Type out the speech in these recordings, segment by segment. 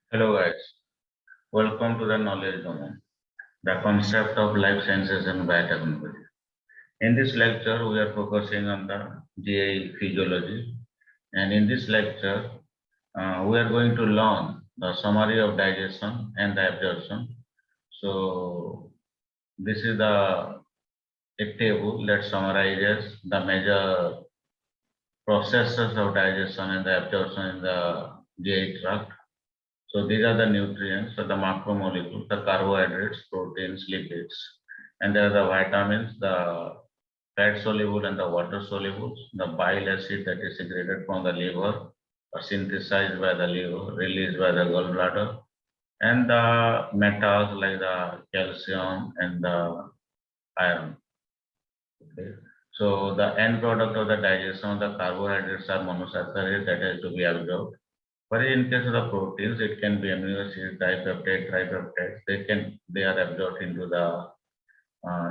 Hello guys, welcome to the knowledge domain, the concept of life sciences and biotechnology. In this lecture, we are focusing on the GI physiology, and in this lecture, we are going to learn the summary of digestion and the absorption. So this is the a table that summarizes the major processes of digestion and the absorption in the GI tract. So these are the nutrients, so the macromolecules, the carbohydrates, proteins, lipids, and there are the vitamins, the fat soluble and the water soluble, the bile acid that is secreted from the liver or synthesized by the liver, released by the gallbladder, and the metals like the calcium and the iron. Okay. So the end product of the digestion of the carbohydrates are monosaccharides that has to be absorbed. But in case of the proteins, it can be amino acids, dipeptide, tripeptides. They are absorbed into the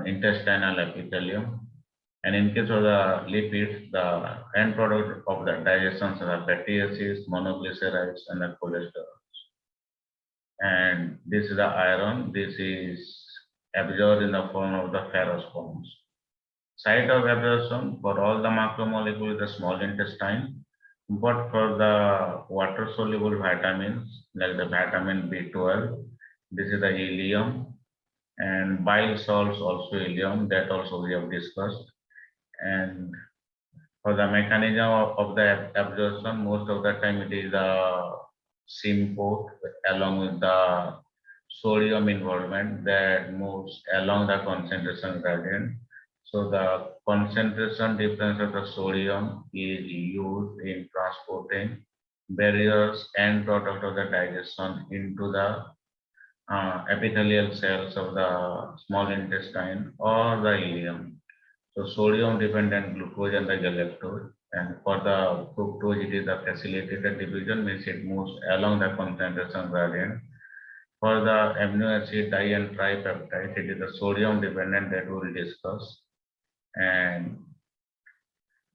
intestinal epithelium. And in case of the lipids, the end product of the digestion are the fatty acids, monoglycerides, and the cholesterol. And this is the iron. This is absorbed in the form of the ferrous forms. Site of absorption for all the macromolecules, the small intestine, but for the water soluble vitamins like the vitamin B12, this is the ileum, and bile salts also ileum, that also we have discussed. And for the mechanism of the absorption, most of the time it is the symport along with the sodium involvement that moves along the concentration gradient. So the concentration difference of the sodium is used in transporting various end product of the digestion into the epithelial cells of the small intestine or the ileum. So sodium dependent glucose and the galactose. And for the fructose, it is the facilitated division, means it moves along the concentration gradient. For the amino acid di and tripeptide, it is the sodium dependent that we will discuss. And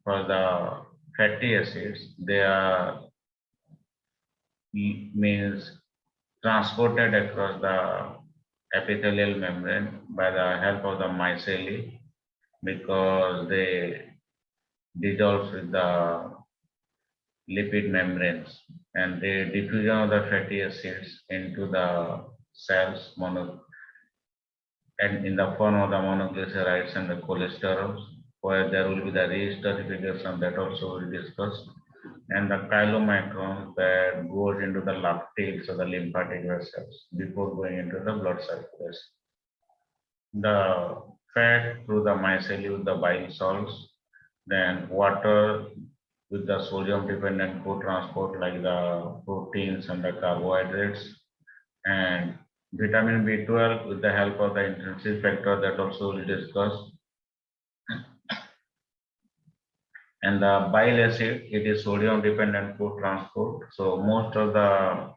for the fatty acids, they are means transported across the epithelial membrane by the help of the micelle because they dissolve with the lipid membranes, and the diffusion of the fatty acids into the cells and in the form of the monoglycerides and the cholesterols, where there will be the reesterification that also we discussed, and the chylomicrons that goes into the lacteals of the lymphatic vessels before going into the blood circulation. The fat through the micelle with the bile salts, then water with the sodium dependent co-transport like the proteins and the carbohydrates, and vitamin B12 with the help of the intrinsic factor that also we discussed, and the bile acid, it is sodium dependent co-transport. So most of the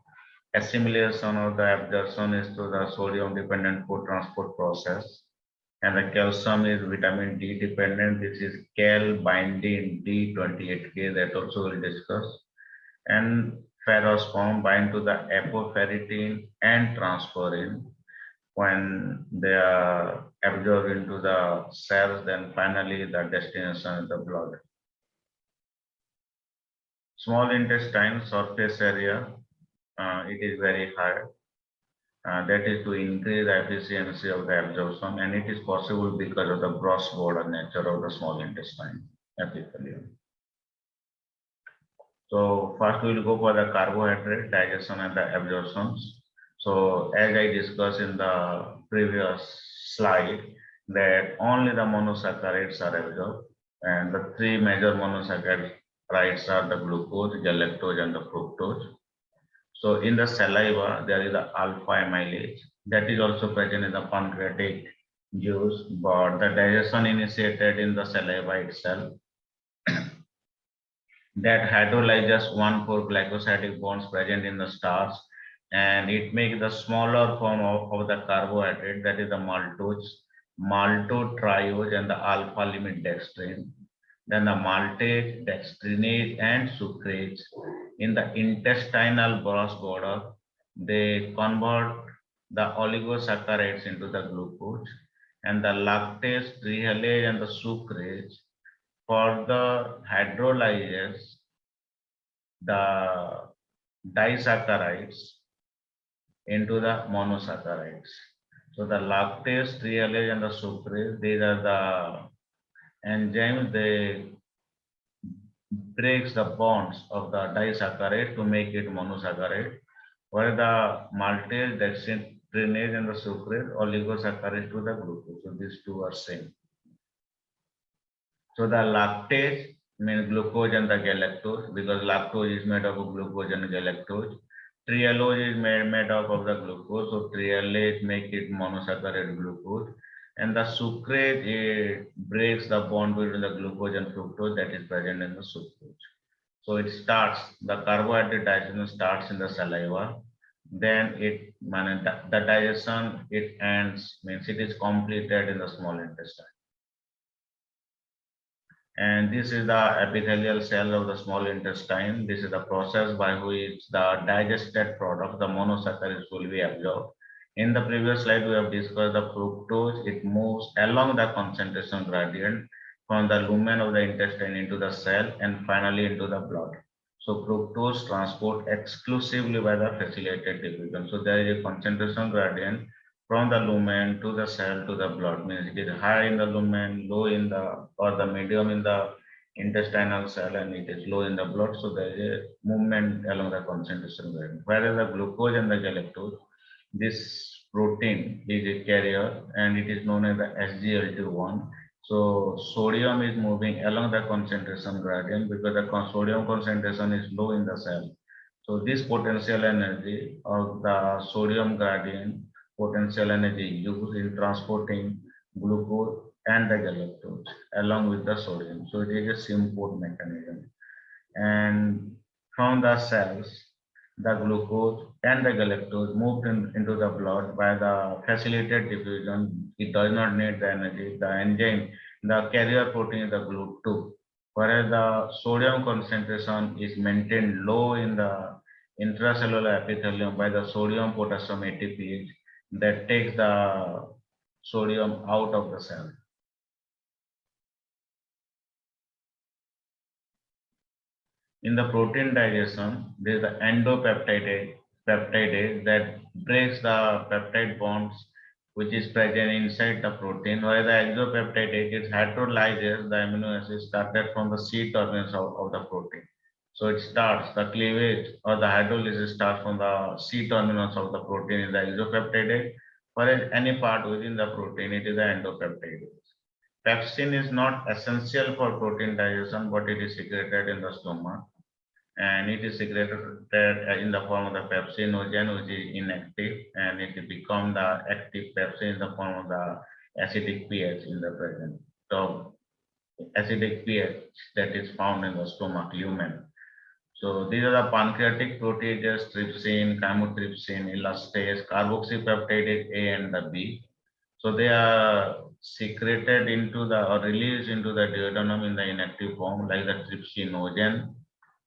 assimilation or the absorption is through the sodium dependent co-transport process. And the calcium is vitamin D dependent. This is cal binding D28K that also we'll discuss. And ferrous form bind to the apoferritin and transferrin when they are absorbed into the cells, then finally the destination is the blood. Small intestine surface area, it is very high. That is to increase the efficiency of the absorption, and it is possible because of the cross border nature of the small intestine epithelium. So first we will go for the carbohydrate digestion and the absorptions. So as I discussed in the previous slide, that only the monosaccharides are absorbed, and the three major monosaccharides are the glucose, galactose, and the fructose. So in the saliva, there is the alpha amylase that is also present in the pancreatic juice, but the digestion initiated in the saliva itself. That hydrolyzes 1,4-glycosidic bonds present in the starch, and it makes the smaller form of the carbohydrate, that is the maltose, maltotriose, and the alpha limit dextrin. Then the maltate, dextrinase, and sucrase in the intestinal cross border they convert the oligosaccharides into the glucose, and the lactase, trehalase, and the sucrase further hydrolyzes the disaccharides into the monosaccharides. So the lactase, trehalase, and the sucrase, these are the enzymes. They breaks the bonds of the disaccharide to make it monosaccharide, where the maltase, dextrinase, and the sucrase oligosaccharide to the glucose. So these two are same. So the lactase means glucose and the galactose, because lactose is made up of glucose and galactose. Trehalose is made up of the glucose, so trehalase make it monosaccharide glucose. And the sucrase, it breaks the bond between the glucose and fructose that is present in the sucrose. So it starts, the carbohydrate digestion starts in the saliva, then the digestion, it ends, means it is completed in the small intestine. And this is the epithelial cell of the small intestine. This is the process by which the digested product, the monosaccharides, will be absorbed. In the previous slide, we have discussed the fructose. It moves along the concentration gradient from the lumen of the intestine into the cell and finally into the blood. So fructose transport exclusively by the facilitated diffusion. So there is a concentration gradient from the lumen to the cell to the blood, means it is high in the lumen, low in the, or the medium in the intestinal cell, and it is low in the blood. So there is a movement along the concentration gradient. Whereas the glucose and the galactose, this protein is a carrier and it is known as the SGLT1. So sodium is moving along the concentration gradient because the sodium concentration is low in the cell. So this potential energy of the sodium gradient, potential energy used in transporting glucose and the galactose along with the sodium. So it is a SIM-port mechanism. And from the cells, the glucose and the galactose moved into the blood by the facilitated diffusion. It does not need the energy. The enzyme, the carrier protein is the GLUT2, whereas the sodium concentration is maintained low in the intracellular epithelium by the sodium potassium ATPase that takes the sodium out of the cell. In the protein digestion, there is the endopeptidase that breaks the peptide bonds which is present inside the protein, while the exopeptidase it hydrolyzes the amino acids started from the C terminus of the protein. So it starts, the cleavage or the hydrolysis starts from the C terminus of the protein in the exopeptidase, whereas any part within the protein, it is the endopeptidase. Pepsin is not essential for protein digestion, but it is secreted in the stomach, and it is secreted in the form of the pepsinogen, which is inactive, and it becomes the active pepsin in the form of the acidic pH in the present. So acidic pH that is found in the stomach lumen. So these are the pancreatic proteases, trypsin, chymotrypsin, elastase, carboxypeptidase A and the B. So they are secreted into the or released into the duodenum in the inactive form, like the trypsinogen.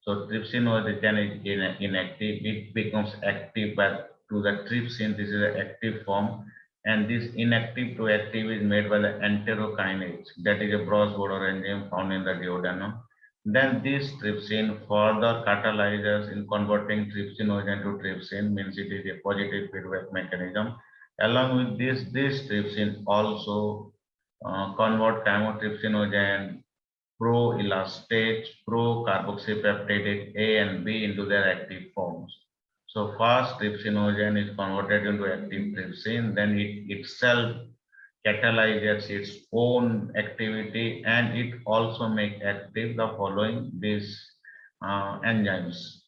So trypsinogen is inactive, it becomes active to the trypsin. This is an active form, and this inactive to active is made by the enterokinase, that is a cross border enzyme found in the duodenum. Then this trypsin further catalyzes in converting trypsinogen to trypsin, means it is a positive feedback mechanism. Along with this trypsin also convert chymotrypsinogen, pro-elastase, pro-carboxypeptidase A and B into their active forms. So first trypsinogen is converted into active trypsin, then it itself catalyzes its own activity, and it also makes active the following these enzymes.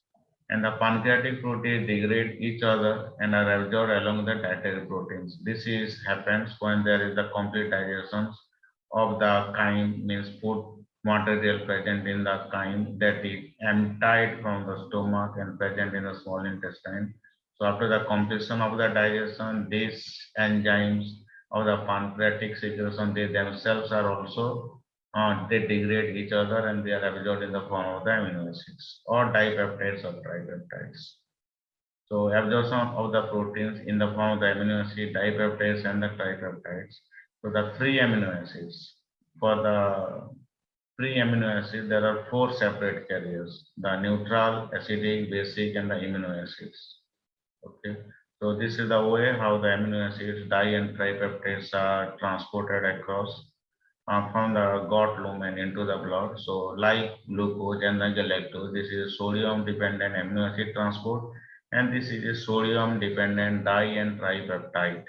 And the pancreatic proteins degrade each other and are absorbed along the dietary proteins. This happens when there is the complete digestion of the chyme, means food material present in the chyme that is emptied from the stomach and present in the small intestine. So after the completion of the digestion, these enzymes of the pancreatic secretion, they themselves are also they degrade each other and they are absorbed in the form of the amino acids or dipeptides or tripeptides. So absorption of the proteins in the form of the amino acid, dipeptides and the tripeptides. So the free amino acids. For the free amino acid, there are four separate carriers: the neutral, acidic, basic, and the amino acids. Okay. So this is the way how the amino acids, di and tripeptides are transported across from the gut lumen into the blood. So like glucose and the galactose, this is sodium dependent amino acid transport, and this is a sodium dependent di and tripeptide.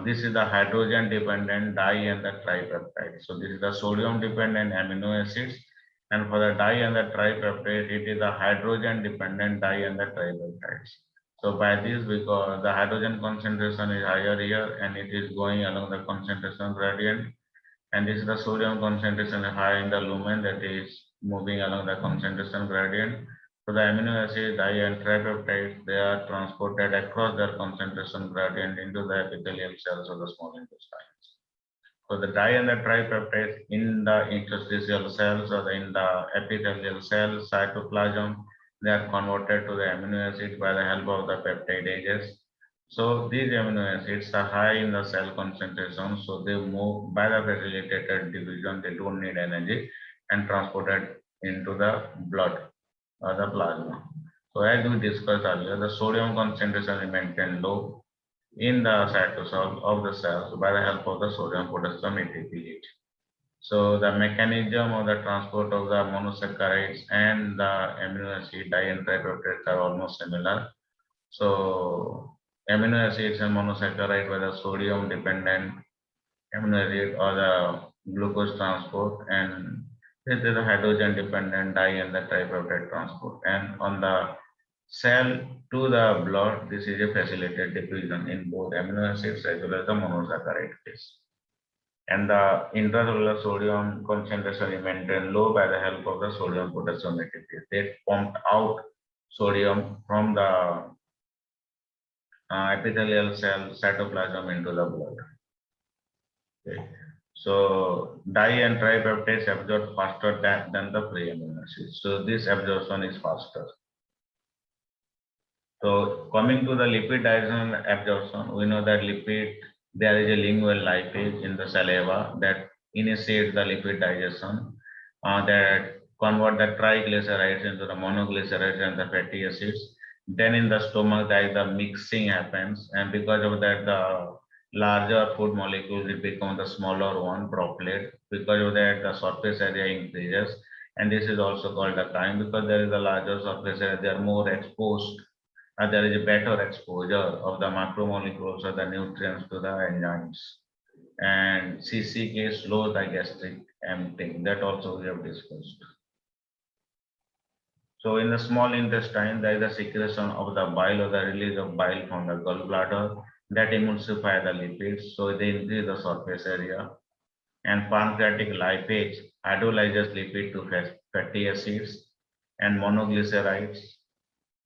This is the hydrogen dependent di and the tripeptide. So this is the sodium dependent amino acids, and for the di and the tripeptide, it is the hydrogen dependent di and the tripeptides. So by this, because the hydrogen concentration is higher here and it is going along the concentration gradient, and this is the sodium concentration high in the lumen, that is moving along the concentration gradient. So the amino acid, di and tripeptides, they are transported across their concentration gradient into the epithelial cells of the small intestines. So the di and the tripeptides in the interstitial cells or in the epithelial cells, cytoplasm, they are converted to the amino acid by the help of the peptidases. So these amino acids are high in the cell concentration, so they move by the facilitated division. They don't need energy and transported into the blood or the plasma. So as we discussed earlier, the sodium concentration is maintained low in the cytosol of the cells by the help of the sodium potassium ATP. So the mechanism of the transport of the monosaccharides and the amino acid di and tripeptides are almost similar. So amino acids and monosaccharide were the sodium dependent amino acid or the glucose transport, and this is the hydrogen dependent di and the tripeptide transport. And on the cell to the blood, this is a facilitated diffusion in both amino acids as well as the monosaccharide case. And the intracellular sodium concentration is maintained low by the help of the sodium potassium ATP. They pumped out sodium from the epithelial cell cytoplasm into the blood. Okay. So di and tripeptides absorb faster than the free amino acids. So this absorption is faster. So coming to the lipid digestion and absorption, we know that there is a lingual lipase in the saliva that initiates the lipid digestion, that convert the triglycerides into the monoglycerides and the fatty acids. Then in the stomach, the mixing happens, and because of that, the larger food molecules it become the smaller one, droplet. Because of that, the surface area increases, and this is also called the chyme. Because there is a larger surface area, they are more exposed, there is a better exposure of the macromolecules or the nutrients to the enzymes. And CCK slows the gastric emptying. That also we have discussed. So in the small intestine, there is a secretion of the bile or the release of bile from the gallbladder that emulsify the lipids, so they increase the surface area. And pancreatic lipase hydrolyzes lipid to fatty acids and monoglycerides,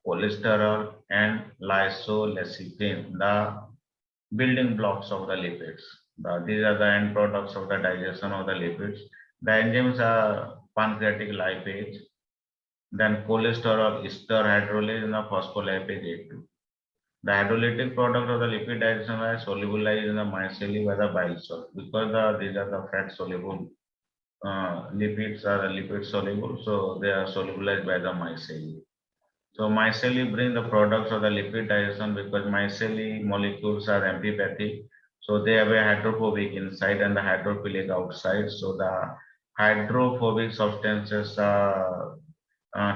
cholesterol, and lysolecithin, the building blocks of the lipids. These are the end products of the digestion of the lipids. The enzymes are pancreatic lipase, then cholesterol ester hydrolase, and the phospholipase A2. The hydrolytic product of the lipid digestion are solubilized in the micelle by the bile salt, because these are the fat soluble lipids are lipid soluble, so they are solubilized by the micelle. So micelle bring the products of the lipid digestion because micelle molecules are amphipathic. So they have a hydrophobic inside and the hydrophilic outside. So the hydrophobic substances are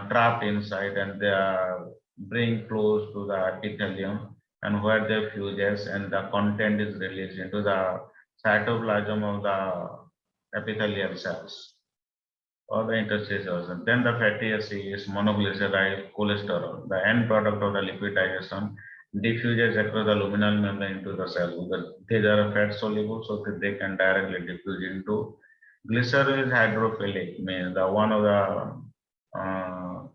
trapped inside and they are bring close to the epithelium, and where they fuses and the content is released into the cytoplasm of the epithelial cells or the interstitials. And then the fatty acids, monoglyceride, cholesterol, the end product of the lipid digestion, diffuses across the luminal membrane into the cell because these are fat soluble, so that they can directly diffuse into. Glycerol is hydrophilic, means the one of the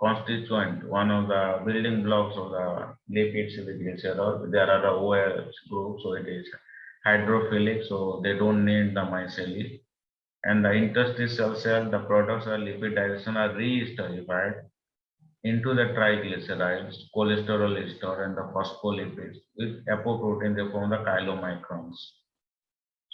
constituent, one of the building blocks of the lipids is glycerol. There are the OH group, so it is hydrophilic, so they don't need the micelle. And the interstitial cell, the products of lipid digestion are re-esterified into the triglycerides, cholesterol ester, and the phospholipids. With apoprotein, they form the chylomicrons.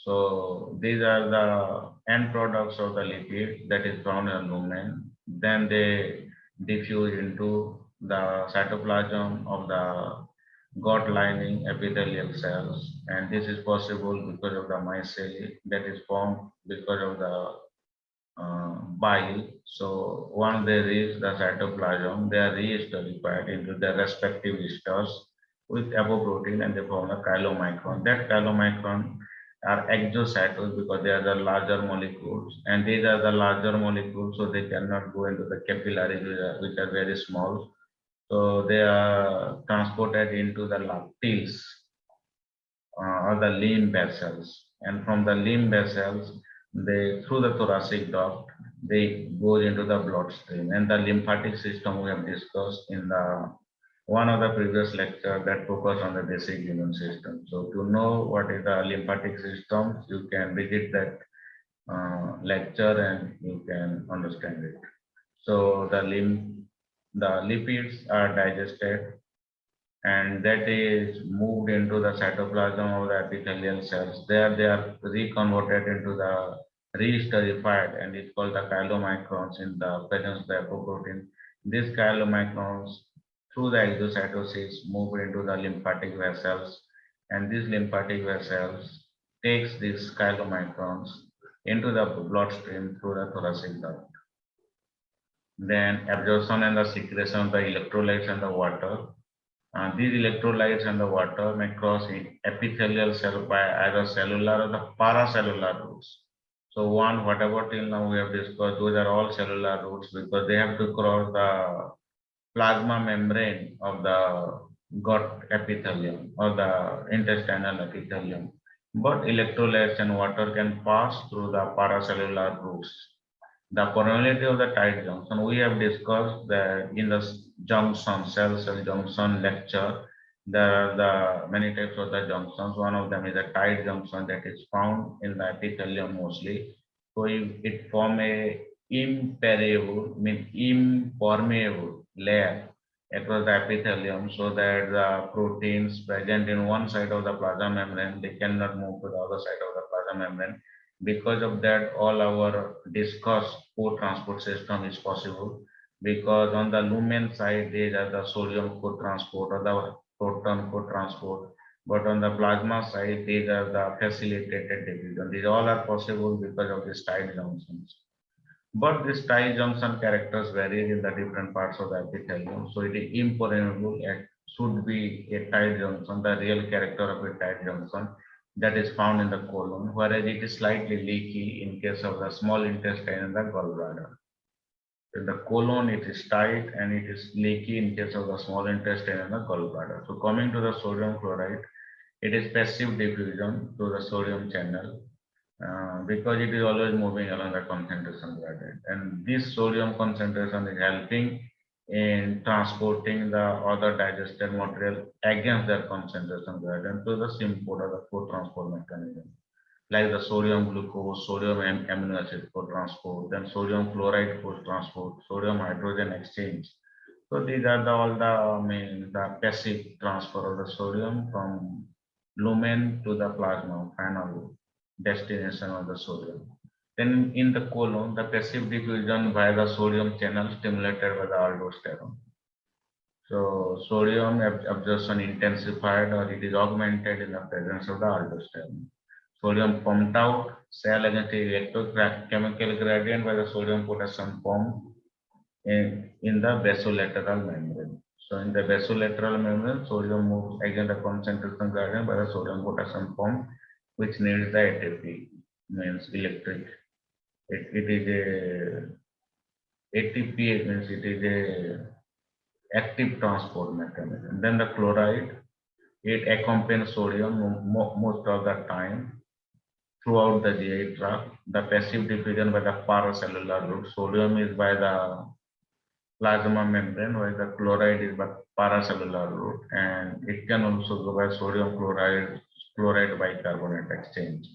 So these are the end products of the lipid that is found in the lumen. Then they diffuse into the cytoplasm of the gut lining epithelial cells, and this is possible because of the micelle that is formed because of the bile. So once they reach the cytoplasm, they are re-esterified into their respective esters with apoprotein and they form a chylomicron. That chylomicron are exocytosed because they are the larger molecules, and these are the larger molecules, so they cannot go into the capillaries which are very small. So they are transported into the lacteals or the limb vessels, and from the limb vessels, they through the thoracic duct, they go into the bloodstream, and the lymphatic system we have discussed in the one of the previous lecture that focus on the basic immune system. So to know what is the lymphatic system, you can visit that lecture and you can understand it. So the lipids are digested and that is moved into the cytoplasm of the epithelial cells. There they are reconverted into the re-esterified and it's called the chylomicrons in the presence of the apoprotein. These chylomicrons through the exocytosis move into the lymphatic vessels, and these lymphatic vessels takes these chylomicrons into the bloodstream through the thoracic duct. Then absorption and the secretion of the electrolytes and the water. These electrolytes and the water may cross epithelial cell by either cellular or the paracellular routes. So one, whatever till now we have discussed, those are all cellular routes because they have to cross the plasma membrane of the gut epithelium or the intestinal epithelium. But electrolytes and water can pass through the paracellular routes. The permeability of the tight junction, we have discussed that in the junction, cell-cell junction lecture, there are the many types of the junctions. One of them is a tight junction that is found in the epithelium mostly. So if it form a impermeable, means impermeable layer across the epithelium so that the proteins present in one side of the plasma membrane, they cannot move to the other side of the plasma membrane. Because of that, all our discussed co-transport system is possible because on the lumen side, there are the sodium co-transport or the proton co-transport, but on the plasma side, these are the facilitated diffusion. These all are possible because of these tight junctions. But this tight junction characters vary in the different parts of the epithelium. So it is impermeable. It should be a tight junction, the real character of a tight junction that is found in the colon, whereas it is slightly leaky in case of the small intestine and the gallbladder. In the colon, it is tight and it is leaky in case of the small intestine and the gallbladder. So coming to the sodium chloride, it is passive diffusion through the sodium channel because it is always moving along the concentration gradient. And this sodium concentration is helping in transporting the other digested material against their concentration gradient to the SIMPOD or the co-transport mechanism, like the sodium glucose, sodium amino acid co-transport, then sodium chloride co-transport, sodium hydrogen exchange. So these are all the passive transfer of the sodium from lumen to the plasma, final destination of the sodium. Then in the colon, the passive diffusion via the sodium channel stimulated by the aldosterone. So sodium absorption intensified or it is augmented in the presence of the aldosterone. Sodium pumped out, cell against the electrochemical gradient by the sodium potassium pump in the basolateral membrane. So in the basolateral membrane, sodium moves against the concentration gradient by the sodium potassium pump, which needs the ATP, means electric. It is a ATP means it is a active transport mechanism. Then the chloride, it accompanies sodium most of the time throughout the GI tract. The passive diffusion by the paracellular route. Sodium is by the plasma membrane, while the chloride is by paracellular route, and it can also go by sodium chloride bicarbonate exchange.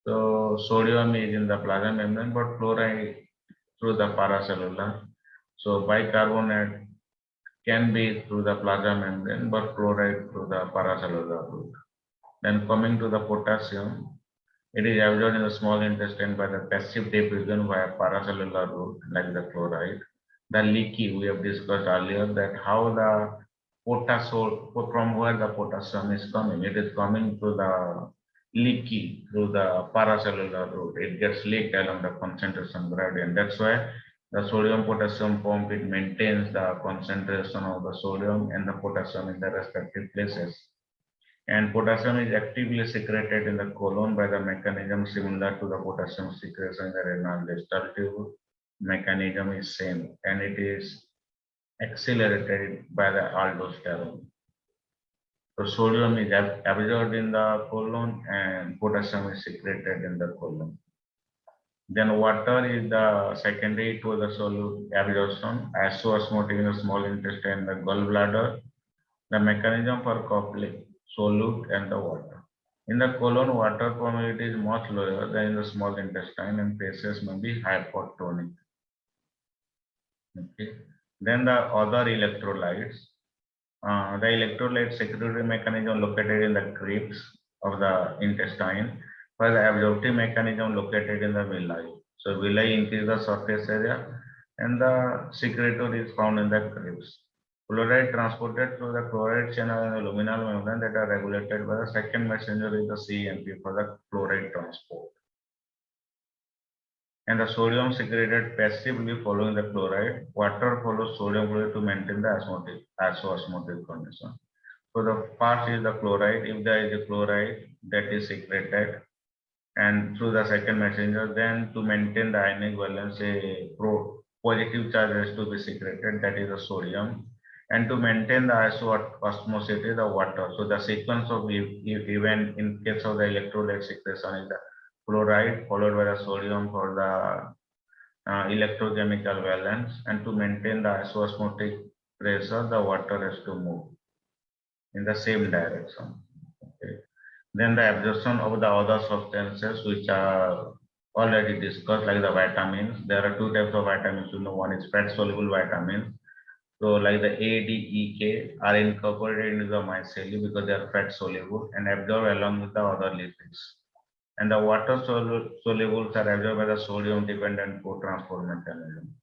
So sodium is in the plasma membrane, but chloride through the paracellular. So bicarbonate can be through the plasma membrane, but chloride through the paracellular route. Then coming to the potassium, it is absorbed in the small intestine by the passive diffusion via paracellular route, like the chloride. The leaky, we have discussed earlier that how the potassium, from where the potassium is coming, it is coming to the leaky through the paracellular route. It gets leaked along the concentration gradient. That's why the sodium potassium pump, it maintains the concentration of the sodium and the potassium in the respective places. And potassium is actively secreted in the colon by the mechanism similar to the potassium secretion in the renal distal tube. Mechanism is same, and it is accelerated by the aldosterone. So sodium is absorbed in the colon and potassium is secreted in the colon. Then water is the secondary to the solute absorption, isoosmotic in the small intestine, the gallbladder. The mechanism for coupling solute and the water. In the colon, water permeability is much lower than in the small intestine and faces may be hypotonic. Okay. Then the other electrolytes. The electrolyte secretory mechanism located in the crypts of the intestine, while the absorptive mechanism located in the villi. So villi increase the surface area and the secretory is found in the crypts. Chloride transported through the chloride channel and the luminal membrane that are regulated by the second messenger is the CMP for the chloride transport. And the sodium secreted passively following the chloride. Water follows sodium chloride to maintain the isoosmotic condition. So the first is the chloride. If there is a chloride that is secreted and through the second messenger, then to maintain the ionic valence, a positive charge has to be secreted, that is the sodium. And to maintain the isoosmosity, the water. So the sequence of event in case of the electrolyte secretion is the chloride followed by the sodium for the electrochemical valence, and to maintain the isoosmotic pressure, the water has to move in the same direction. Okay. Then the absorption of the other substances which are already discussed, like the vitamins. There are two types of vitamins. You know, one is fat soluble vitamins. So like the A, D, E, K are incorporated into the micelle because they are fat soluble and absorbed along with the other lipids. And the water solubles are absorbed by the sodium dependent co-transport mechanism.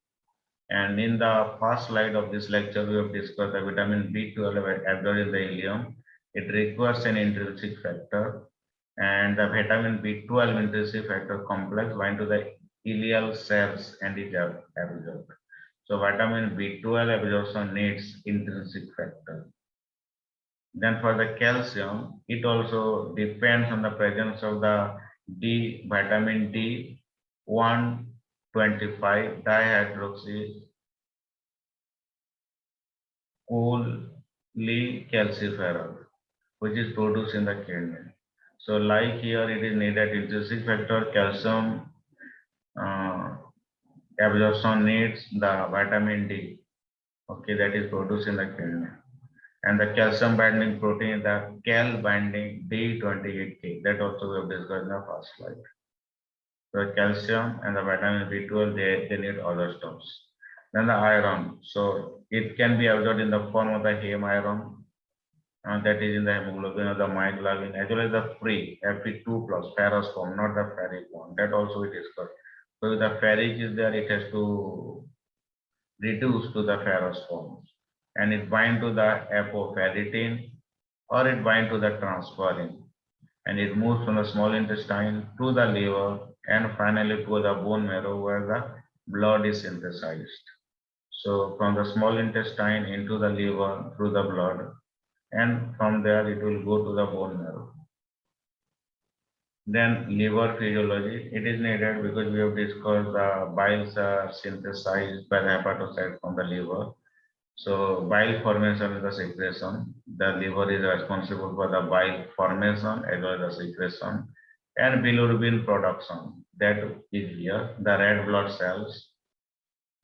And in the first slide of this lecture, we have discussed the vitamin B12 absorbed in the ileum. It requires an intrinsic factor, and the vitamin B12 intrinsic factor complex bind to the ileal cells and is absorbed. So vitamin B12 absorption needs intrinsic factor. Then for the calcium, it also depends on the presence of the vitamin D 125 dihydroxy cholecalciferol, which is produced in the kidney. So like here, it is needed intrinsic factor calcium absorption needs the vitamin D, okay, that is produced in the kidney. And the calcium binding protein, the cal binding D28K, that also we have discussed in the first slide. So calcium and the vitamin B12, they need other stuffs. Then the iron, so it can be absorbed in the form of the heme iron, that is in the hemoglobin or the myoglobin, as well as the free Fe2 plus ferrous form, not the ferric one. That also we discussed. So if the ferric is there, it has to reduce to the ferrous forms, and it bind to the apoferritin or it bind to the transferrin, and it moves from the small intestine to the liver and finally to the bone marrow where the blood is synthesized. So from the small intestine into the liver through the blood, and from there it will go to the bone marrow. Then liver physiology, it is needed because we have discussed the biles are synthesized by the hepatocyte from the liver. So bile formation is the secretion. The liver is responsible for the bile formation as well as the secretion, and bilirubin production. That is here, the red blood cells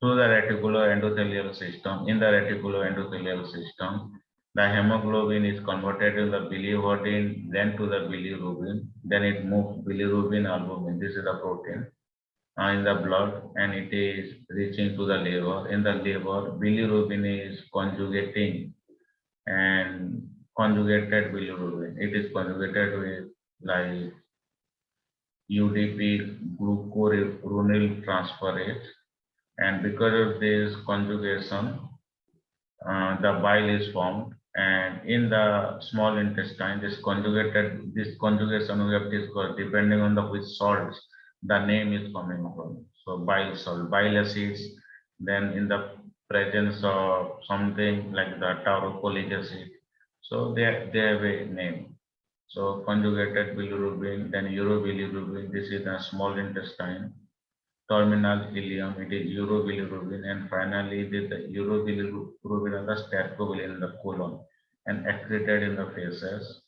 through the reticuloendothelial system. In the reticuloendothelial system, the hemoglobin is converted to the biliverdin, then to the bilirubin, then it moves bilirubin albumin. This is the protein. in the blood, and it is reaching to the liver. In the liver, bilirubin is conjugating and conjugated bilirubin. It is conjugated with like UDP glucuronil transferase, and because of this conjugation, the bile is formed, and in the small intestine, this conjugation we have discussed, depending on the which salts the name is coming from. So bile salt, bile acids, then in the presence of something like the taurocholic acid, so they have a name. So conjugated bilirubin, then urobilirubin, this is the small intestine. Terminal ileum, it is urobilirubin, and finally it is the urobilirubin and the stercobilin in the colon and excreted in the feces.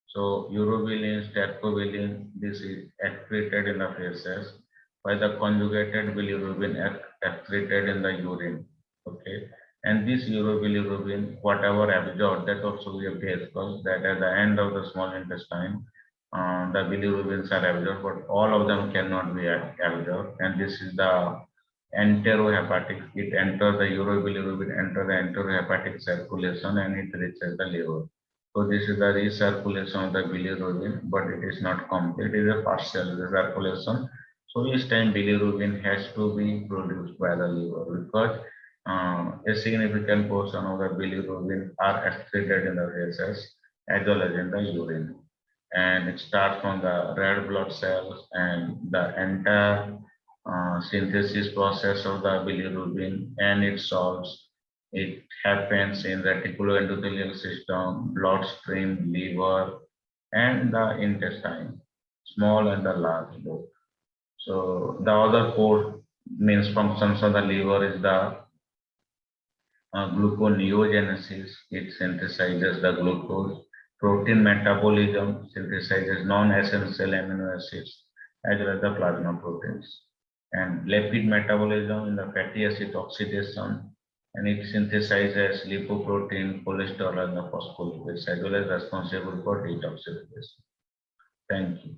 So urobilin, stercobilin, this is excreted in the feces, while the conjugated bilirubin excreted in the urine. Okay, and this urobilirubin, whatever absorbed, that also we have discussed that at the end of the small intestine, the bilirubins are absorbed, but all of them cannot be absorbed, and this is the enterohepatic. It enters the urobilirubin, enter the enterohepatic circulation, and it reaches the liver. So this is the recirculation of the bilirubin, but it is not complete. It is a partial recirculation. So each time bilirubin has to be produced by the liver because a significant portion of the bilirubin are excreted in the feces as well as in the urine. And it starts from the red blood cells, and the entire synthesis process of the bilirubin, and it solves. It happens in reticuloendothelial system, bloodstream, liver, and the intestine, small and the large both. So the other four means functions of the liver is the gluconeogenesis, it synthesizes the glucose. Protein metabolism synthesizes non-essential amino acids as well as the plasma proteins. And lipid metabolism in the fatty acid oxidation, and it synthesizes lipoprotein, cholesterol, and the phospholipids as well as responsible for detoxification. Thank you.